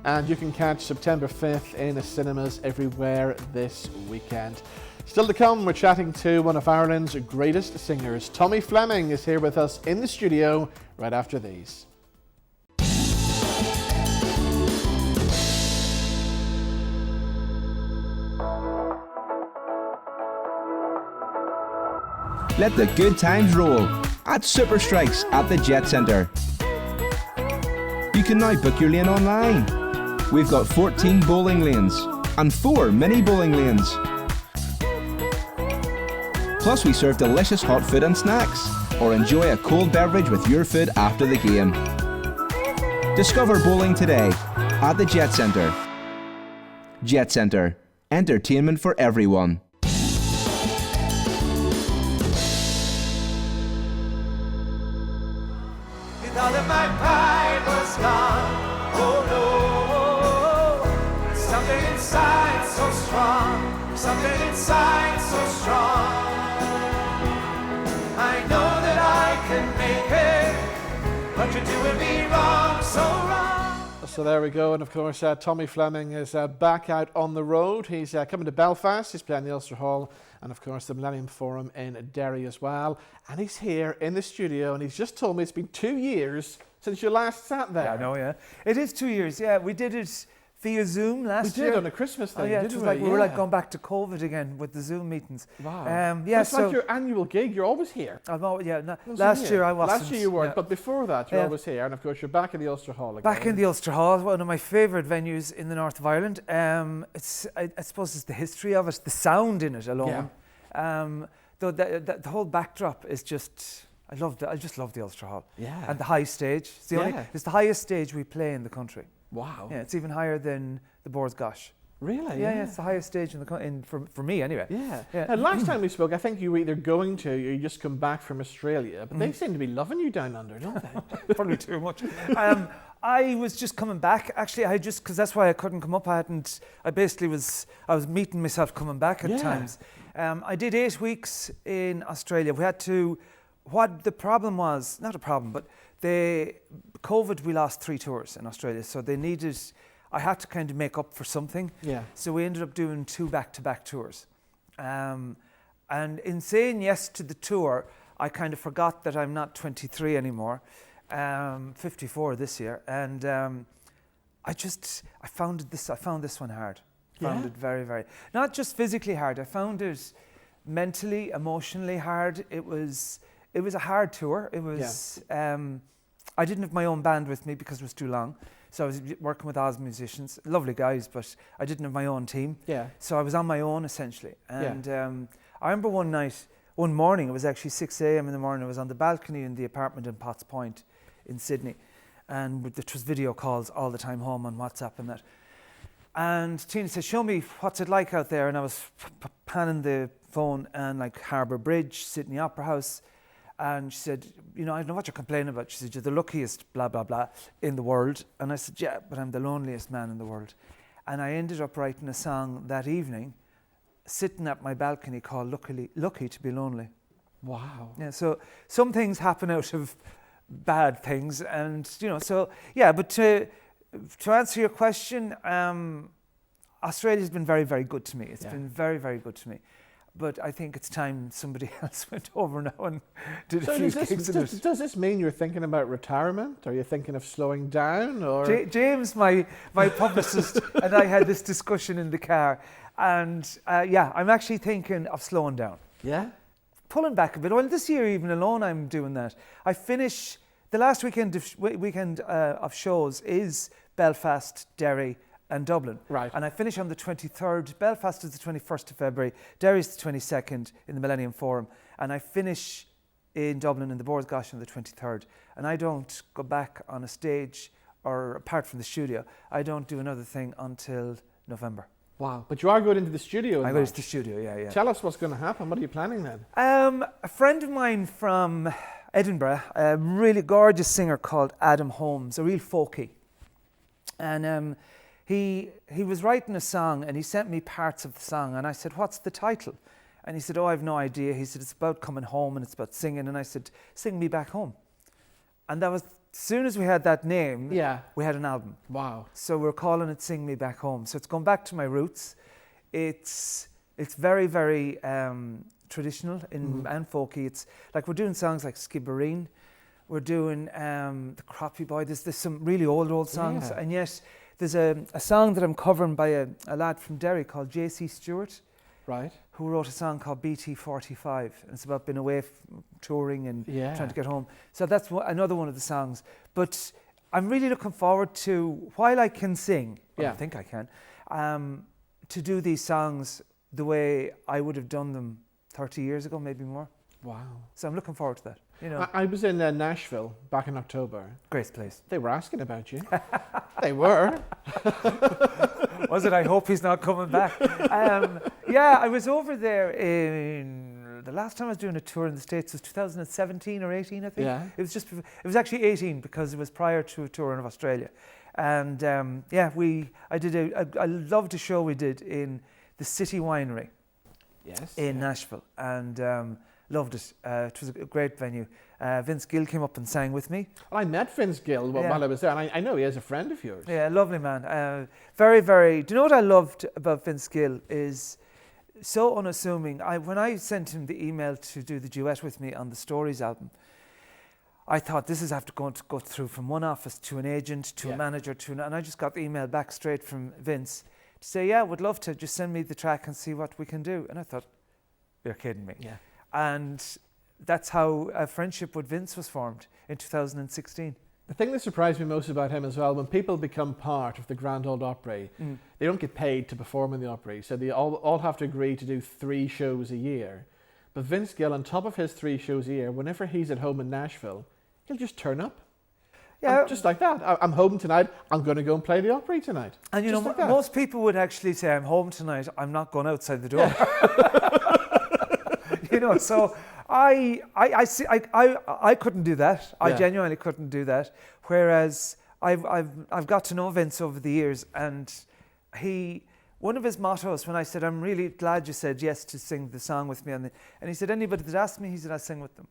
And you can catch September 5th in cinemas everywhere this weekend. Still to come, we're chatting to one of Ireland's greatest singers. Tommy Fleming is here with us in the studio right after these. Let the good times roll at Super Strikes at the Jet Centre. You can now book your lane online. We've got 14 bowling lanes and 4 mini bowling lanes. Plus we serve delicious hot food and snacks, or enjoy a cold beverage with your food after the game. Discover bowling today at the Jet Centre. Jet Centre. Entertainment for everyone. All of my pride was gone. Oh no, something inside so strong, something inside so strong. I know that I can make it, but you're doing me wrong, so wrong. So there we go, and of course Tommy Fleming is back out on the road. He's coming to Belfast, he's playing the Ulster Hall, and of course the Millennium Forum in Derry as well. And he's here in the studio, and he's just told me it's been 2 years since you last sat there. Yeah, I know, yeah. It is 2 years, yeah. We did it via Zoom last year. We did on a Christmas thing, yeah, didn't we? We were like going back to COVID again with the Zoom meetings. Wow. Yeah, it's like your annual gig, you're always here. Last year I wasn't. Last year you weren't, yeah. But before that you're always here, and of course you're back in the Ulster Hall again. Back in the Ulster Hall, one of my favourite venues in the north of Ireland. I suppose it's the history of it, the sound in it alone. Though the whole backdrop is just, I just love the Ulster Hall. Yeah. And the high stage. It's the highest stage we play in the country. Wow. Yeah, it's even higher than the Boar's Gosh. Really? Yeah, it's the highest stage for me anyway. Yeah. Yeah. And last time we spoke, I think you were either going to, or you just come back from Australia, but they seem to be loving you down under, don't they? Probably too much. I was just coming back. Actually, because that's why I couldn't come up. I was meeting myself coming back at times. I did 8 weeks in Australia. What the problem was, not a problem, but COVID, we lost 3 tours in Australia, so I had to kind of make up for something. Yeah. So we ended up doing 2 back-to-back tours. And in saying yes to the tour, I kind of forgot that I'm not 23 anymore, 54 this year, and I found this one hard. Found it very, very, not just physically hard. I found it mentally, emotionally hard. It was a hard tour. It was. I didn't have my own band with me because it was too long. So I was working with Oz musicians, lovely guys, but I didn't have my own team. Yeah. So I was on my own essentially. And I remember one morning, it was actually 6 a.m. in the morning. I was on the balcony in the apartment in Potts Point in Sydney, and it was video calls all the time home on WhatsApp and that. And Tina said, "Show me what's it like out there." And I was panning the phone, and like Harbour Bridge, Sydney Opera House. And she said, "I don't know what you're complaining about." She said, "You're the luckiest, blah, blah, blah, in the world." And I said, "Yeah, but I'm the loneliest man in the world." And I ended up writing a song that evening, sitting at my balcony, called Lucky to Be Lonely. Wow. Yeah, so some things happen out of bad things. And, but to answer your question, Australia's been very, very good to me. It's been very, very good to me. But I think it's time somebody else went over now and did a few gigs in it. Does this mean you're thinking about retirement? Are you thinking of slowing down? Or James, my publicist, and I had this discussion in the car. And I'm actually thinking of slowing down. Yeah? Pulling back a bit. Well, this year even alone I'm doing that. I finish, the last weekend of shows is Belfast, Derry, and Dublin. Right. And I finish on the 23rd. Belfast is the 21st of February. Derry's the 22nd in the Millennium Forum. And I finish in Dublin in the Boar's Gosh on the 23rd. And I don't go back on a stage, or apart from the studio, I don't do another thing until November. Wow. But you are going into the studio in I go March. to the studio, yeah. Tell us what's going to happen. What are you planning then? A friend of mine from Edinburgh, a really gorgeous singer called Adam Holmes, a real folky. And he was writing a song, and he sent me parts of the song, and I said, "What's the title?" And he said, "Oh, I've no idea." He said, "It's about coming home and it's about singing." And I said, "Sing Me Back Home." And that was, as soon as we had that name, we had an album. Wow. So we're calling it Sing Me Back Home. So it's going back to my roots. It's very, very traditional and folky. It's like we're doing songs like Skibbereen. We're doing The Croppy Boy. There's some really old songs. And yet there's a song that I'm covering by a lad from Derry called J.C. Stewart. Right. who wrote a song called BT45, and it's about being away touring and trying to get home. So that's another one of the songs. But I'm really looking forward to, while I can sing, I think I can, to do these songs the way I would have done them 30 years ago, maybe more. Wow. So I'm looking forward to that. You know, I was in Nashville back in October. Great place. They were asking about you. They were. Was it? I hope he's not coming back. Yeah, I was over there in the last time I was doing a tour in the States was 2017 or 18, I think. Yeah. It was actually 18 because it was prior to a tour in Australia, and I loved a show we did in the City Winery. Yes. In Nashville, and loved it. It was a great venue. Vince Gill came up and sang with me. Well, I met Vince Gill while I was there, and I know he is a friend of yours. Yeah, lovely man. Very, very. Do you know what I loved about Vince Gill is so unassuming. When I sent him the email to do the duet with me on the Stories album, I thought this is after going to go through from one office to an agent to a manager and I just got the email back straight from Vince to say, yeah, would love to just send me the track and see what we can do. And I thought, you're kidding me. Yeah. And that's how a friendship with Vince was formed in 2016. The thing that surprised me most about him as well, when people become part of the Grand Ole Opry, they don't get paid to perform in the Opry, so they all have to agree to do 3 shows a year. But Vince Gill, on top of his 3 shows a year, whenever he's at home in Nashville, he'll just turn up. Yeah, just like that. I'm home tonight, I'm going to go and play the Opry tonight. And you know, like most people would actually say, I'm home tonight, I'm not going outside the door. You know, so I couldn't do that. I genuinely couldn't do that. Whereas I've got to know Vince over the years, and one of his mottos when I said, I'm really glad you said yes to sing the song with me, and he said, anybody that asked me, he said, I sing with them.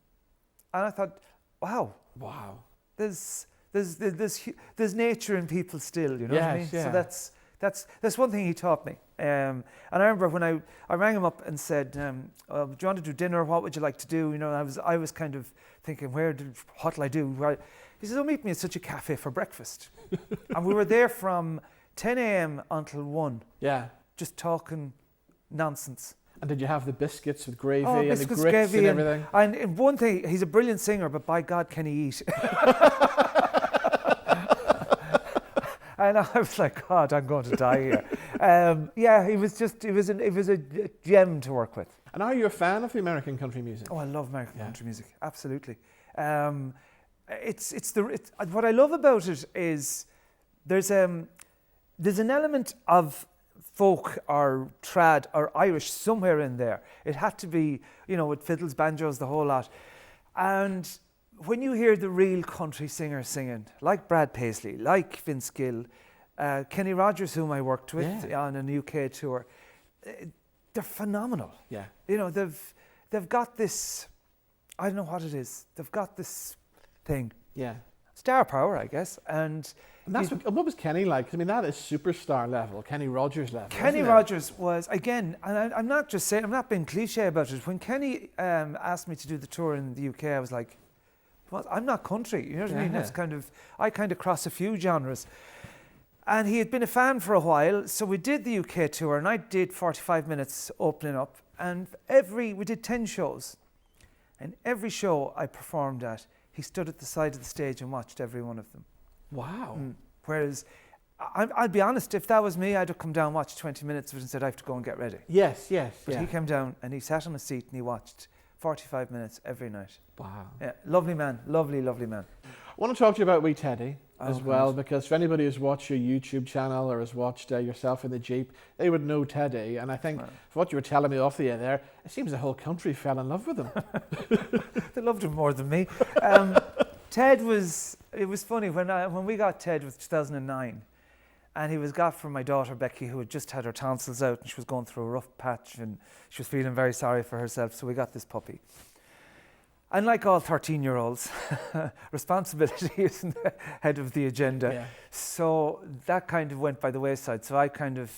And I thought, wow, there's nature in people still, you know what I mean? So that's one thing he taught me. And I remember when I rang him up and said, do you want to do dinner? What would you like to do? You know, I was kind of thinking, what'll I do? He said, meet me at such a cafe for breakfast. And we were there from 10 a.m. until 1. Yeah. Just talking nonsense. And did you have the biscuits with gravy and the grits and everything? And one thing, he's a brilliant singer, but by God, can he eat? And I was like, God, I'm going to die here. It was a gem to work with. And are you a fan of the American country music? Oh, I love American country music, absolutely. What I love about it is there's an element of folk or trad or Irish somewhere in there. It had to be, you know, with fiddles, banjos, the whole lot. And when you hear the real country singers singing, like Brad Paisley, like Vince Gill, Kenny Rogers, whom I worked with on an UK tour, they're phenomenal. Yeah, you know, they've got this, I don't know what it is. They've got this thing. Yeah, star power, I guess. And that's what was Kenny like? I mean, that is superstar level, Kenny Rogers level. Kenny Rogers was, again, and I'm not just saying, I'm not being cliche about it. When Kenny asked me to do the tour in the UK, I was like, well, I'm not country, you know what I mean? That's I kind of cross a few genres. And he had been a fan for a while, so we did the UK tour, and I did 45 minutes opening up, and we did 10 shows. And every show I performed at, he stood at the side of the stage and watched every one of them. Wow. Whereas, I'll be honest, if that was me, I'd have come down, watched 20 minutes of it and said, I have to go and get ready. Yes. But he came down and he sat on a seat and he watched 45 minutes every night. Wow. Yeah, lovely man, lovely man. I want to talk to you about Wee Teddy as well, because for anybody who's watched your YouTube channel or has watched yourself in the Jeep, they would know Teddy. And I think for what you were telling me off the air there, it seems the whole country fell in love with him. They loved him more than me. Ted it was funny, when we got Ted, it was 2009. And he was got from my daughter Becky, who had just had her tonsils out and she was going through a rough patch and she was feeling very sorry for herself. So we got this puppy. And like all 13-year-olds, responsibility isn't the head of the agenda. Yeah. So that kind of went by the wayside. So Tina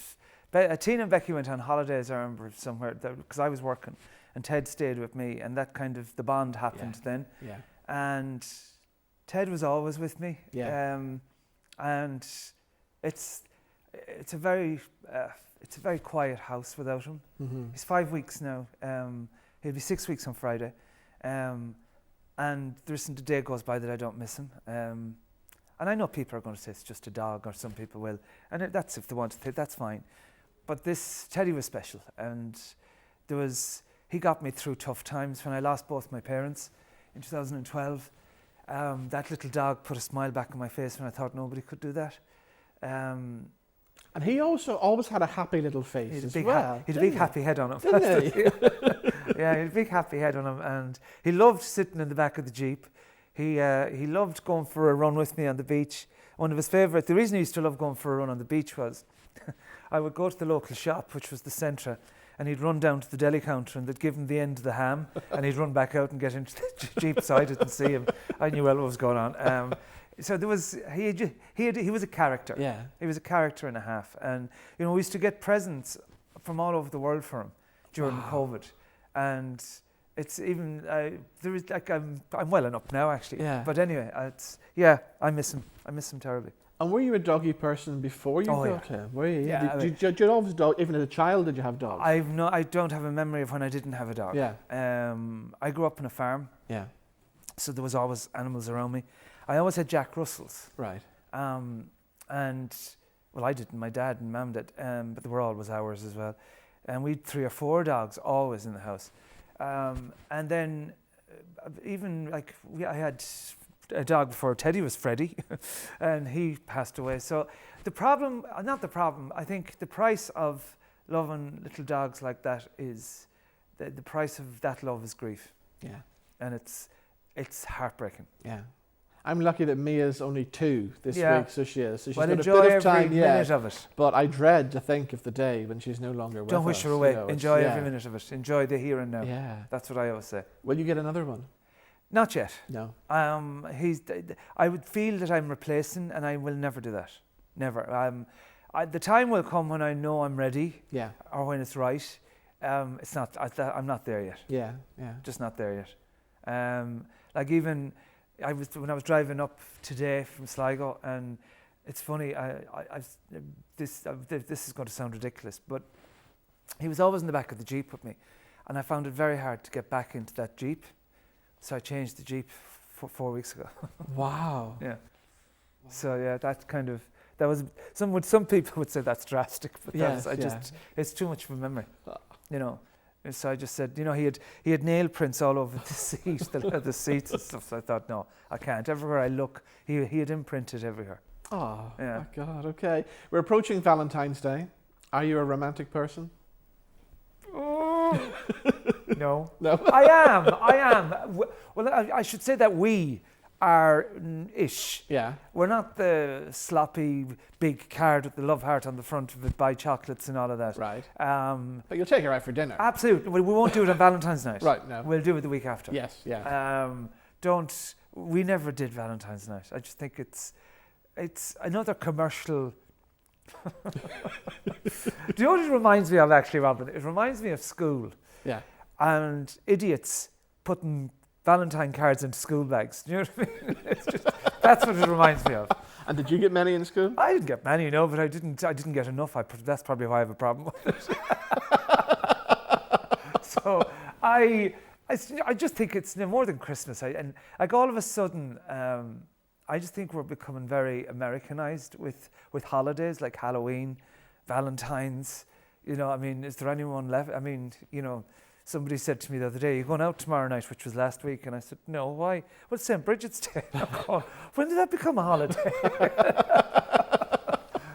and Becky went on holidays, I remember, somewhere, because I was working. And Ted stayed with me, and that kind of, the bond happened then. Yeah. And Ted was always with me. Yeah. And it's it's a very quiet house without him. He's 5 weeks now. He'll be 6 weeks on Friday, and there isn't a day goes by that I don't miss him. And I know people are going to say it's just a dog, or some people will, and that's if they want to think that's fine. But this Teddy was special, and he got me through tough times when I lost both my parents in 2012. That little dog put a smile back on my face when I thought nobody could do that. And he also always had a happy little face He had as a big happy head on him. Didn't he? Yeah, he had a big happy head on him, and he loved sitting in the back of the Jeep. He loved going for a run with me on the beach. One of his favourite, the reason he used to love going for a run on the beach was I would go to the local shop, which was the Centra, and he'd run down to the deli counter and they'd give him the end of the ham and he'd run back out and get into the Jeep so I didn't see him. I knew well what was going on. So he was a character. Yeah. He was a character and a half. And, we used to get presents from all over the world for him during COVID. And it's even, I'm well enough now actually. Yeah. But anyway, I miss him. I miss him terribly. And were you a doggy person before you got him? Were you? Yeah, Did you always dog? Even as a child, did you have dogs? I don't have a memory of when I didn't have a dog. Yeah. I grew up on a farm. Yeah. So there was always animals around me. I always had Jack Russells. Right. And I didn't. My dad and Mum did. But they were always ours as well. And we had 3 or 4 dogs always in the house. And then even I had a dog before Teddy was Freddie, and he passed away. So I think the price of loving little dogs like that is, the price of that love is grief. Yeah. And it's heartbreaking. Yeah. I'm lucky that Mia's only 2 this week, so she is. So she's got a enjoy bit of time, every minute of it. But I dread to think of the day when she's no longer with us. Don't wish her away. Enjoy every minute of it. Enjoy the here and now. Yeah. That's what I always say. Will you get another one? Not yet. No. I would feel that I'm replacing, and I will never do that. Never. The time will come when I know I'm ready. Yeah. Or when it's right. It's not. I'm not there yet. Yeah. Yeah. Just not there yet. Even when I was driving up today from Sligo, and it's funny. This is going to sound ridiculous, but he was always in the back of the Jeep with me, and I found it very hard to get back into that Jeep. So I changed the Jeep 4 weeks ago. Wow. Yeah. So yeah, that was some people would say that's drastic, but it's too much of a memory. So I just said, he had nail prints all over the seat, the seats and stuff. So I thought, no, I can't. Everywhere I look, he had imprinted everywhere. Oh, yeah. My God. Okay, we're approaching Valentine's Day. Are you a romantic person? No. No. I am. Well, I should say that we are ish. Yeah. We're not the sloppy big card with the love heart on the front of it, buy chocolates and all of that. Right. But you'll take her out for dinner. Absolutely. We won't do it on Valentine's night. Right, no. We'll do it the week after. Yes, yeah. We never did Valentine's night. I just think it's another commercial. Do you know what it reminds me of actually, Robin? It reminds me of school. Yeah. And idiots putting Valentine cards into school bags. Do you know what I mean? That's what it reminds me of. And did you get many in school? I didn't get many, no, but I didn't get enough. That's probably why I have a problem with it. So I just think it's more than Christmas. And all of a sudden, I just think we're becoming very Americanized with holidays like Halloween, Valentine's. Is there anyone left? Somebody said to me the other day, "You're going out tomorrow night," which was last week, and I said, "No, why? Well, it's St. Bridget's Day." When did that become a holiday?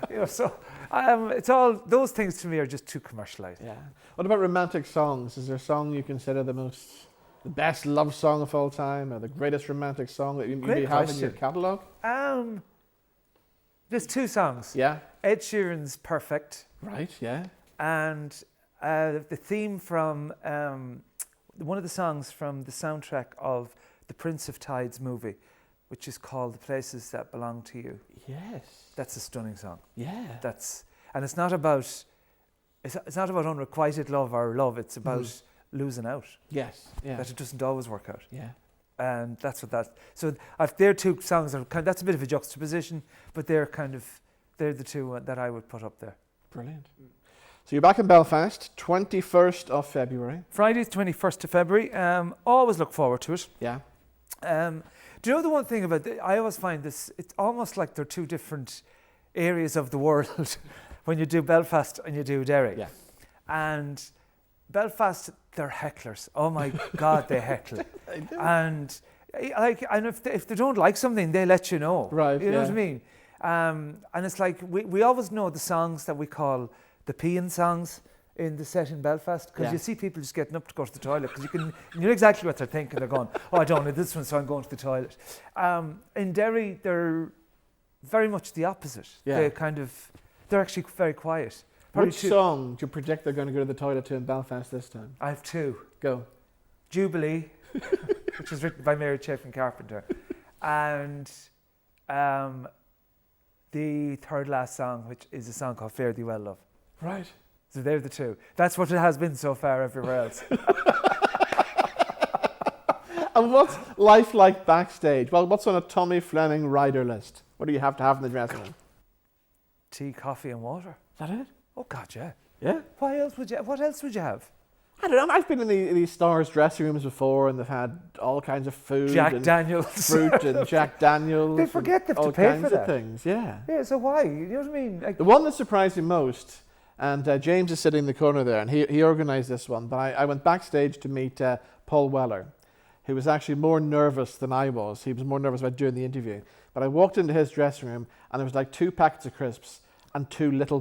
It's all those things to me are just too commercialized. Yeah. What about romantic songs? Is there a song you consider the best love song of all time, or the greatest romantic song that you maybe have in your catalogue? There's 2 songs. Yeah. Ed Sheeran's "Perfect." Right. Yeah. And the theme from one of the songs from the soundtrack of the Prince of Tides movie, which is called "The Places That Belong to You." Yes. That's a stunning song. Yeah. And it's not about unrequited love or love. It's about losing out. Yes. Yeah. That it doesn't always work out. Yeah. And that's what that. So their 2 songs are that's a bit of a juxtaposition, but they're they're the two that I would put up there. Brilliant. So you're back in Belfast, 21st of February. Friday, 21st of February. Always look forward to it. Yeah. Do you know the one thing about I always find this, it's almost like they're two different areas of the world when you do Belfast and you do Derry. Yeah. And Belfast, they're hecklers. Oh my God, they heckle. They do. And if they don't like something, they let you know. Right. You know what I mean? And it's like we always know the songs that we call the peeing songs in the set in Belfast, because you see people just getting up to go to the toilet, because you know exactly what they're thinking. They're going, oh, I don't know this one, so I'm going to the toilet. In Derry, they're very much the opposite. Yeah. They're actually very quiet. Which song do you predict they're going to go to the toilet to in Belfast this time? I have two. Go. Jubilee, which was written by Mary Chapin Carpenter, and the third last song, which is a song called Fare Thee Well, Love. Right. So they're the two. That's what it has been so far everywhere else. And what's life like backstage? Well, what's on a Tommy Fleming rider list? What do you have to have in the dressing room? Tea, coffee and water. Is that it? Oh God, yeah. Yeah? What else would you have? I don't know. I've been in these stars' dressing rooms before, and they've had all kinds of food, Jack and Daniels, fruit, and Jack Daniels. They forget they have all to pay kinds for that. of things. Yeah. Yeah. So why? You know what I mean? Like, The one that surprised me most, and James is sitting in the corner there, and he organised this one. But I went backstage to meet Paul Weller, who was actually more nervous than I was. He was more nervous about doing the interview. But I walked into his dressing room, and there was like 2 packets of crisps and 2 little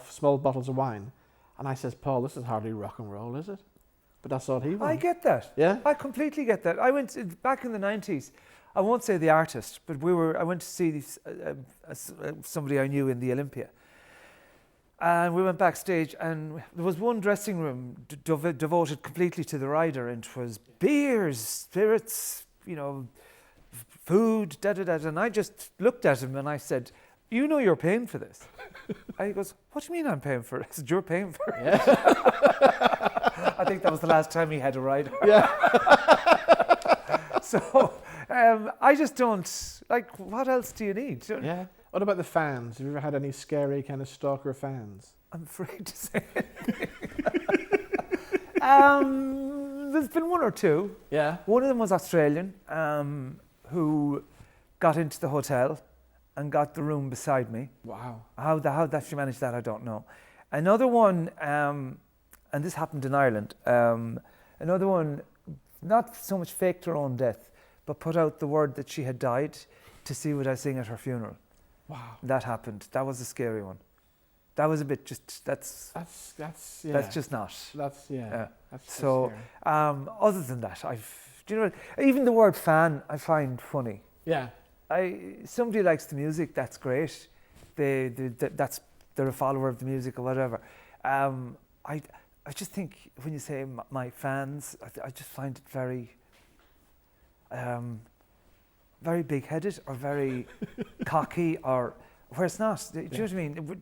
small bottles of wine. And I says, Paul, this is hardly rock and roll, is it? But that's all he wanted. I get that. Yeah? I completely get that. I went back in the 90s. I won't say the artist, but I went to see somebody I knew in the Olympia. And we went backstage, and there was one dressing room devoted completely to the rider, and it was beers, spirits, food, da-da-da. And I just looked at him and I said, you know you're paying for this. And he goes, what do you mean I'm paying for it? I said, you're paying for it. Yeah. I think that was the last time he had a rider. Yeah. So I just don't, what else do you need? Yeah. What about the fans? Have you ever had any scary kind of stalker fans? I'm afraid to say it. There's been one or two. Yeah. One of them was Australian, who got into the hotel and got the room beside me. Wow. How that she managed that, I don't know. Another one, and this happened in Ireland, another one, not so much faked her own death, but put out the word that she had died to see what I sing at her funeral. Wow. That happened. That was a scary one. That was a bit that's just not. That's so scary. Other than that, even the word fan I find funny. Yeah. Somebody likes the music, that's great. They're a follower of the music or whatever. I just think when you say my fans, I just find it very very big-headed or very cocky, or where it's not. Do you know what I mean?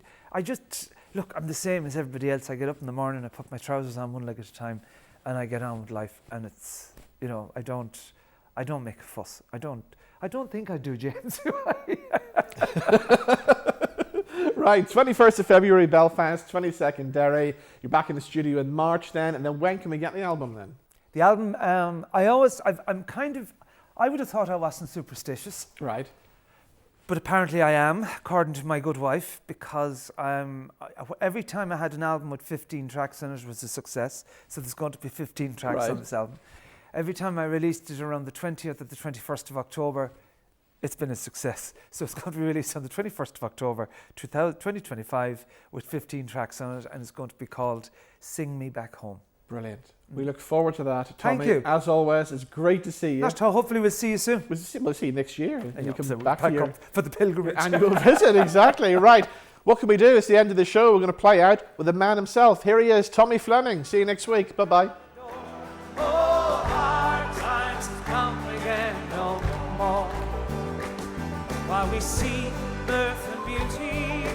I'm the same as everybody else. I get up in the morning, I put my trousers on one leg at a time, and I get on with life. And it's, I don't make a fuss. I don't think I do, James. Right, 21st of February, Belfast, 22nd, Derry. You're back in the studio in March then, and then when can we get the album then? The album, I would have thought I wasn't superstitious. Right. But apparently I am, according to my good wife, because every time I had an album with 15 tracks on it was a success. So there's going to be 15 tracks on this album. Every time I released it around the 20th or the 21st of October, it's been a success. So it's going to be released on the 21st of October, 2025, with 15 tracks on it, and it's going to be called Sing Me Back Home. Brilliant. We look forward to that. Tommy, Thank you. As always, it's great to see you. Hopefully we'll see you soon. We'll see you next year. And you come back for the pilgrimage. Annual visit, exactly. Right. What can we do? It's the end of the show. We're going to play out with the man himself. Here he is, Tommy Fleming. See you next week. Bye-bye. Oh, hard times come again no more. While we see mirth and beauty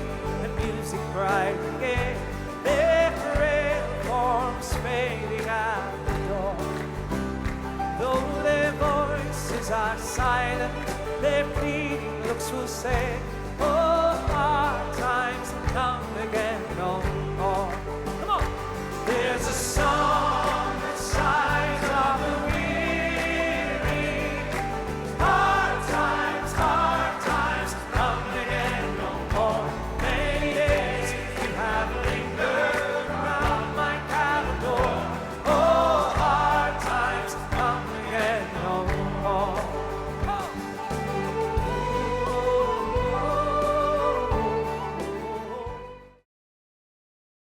and music bright again, their parade forms fading out the door. Though their voices are silent, their pleading looks will say, oh, times come again. No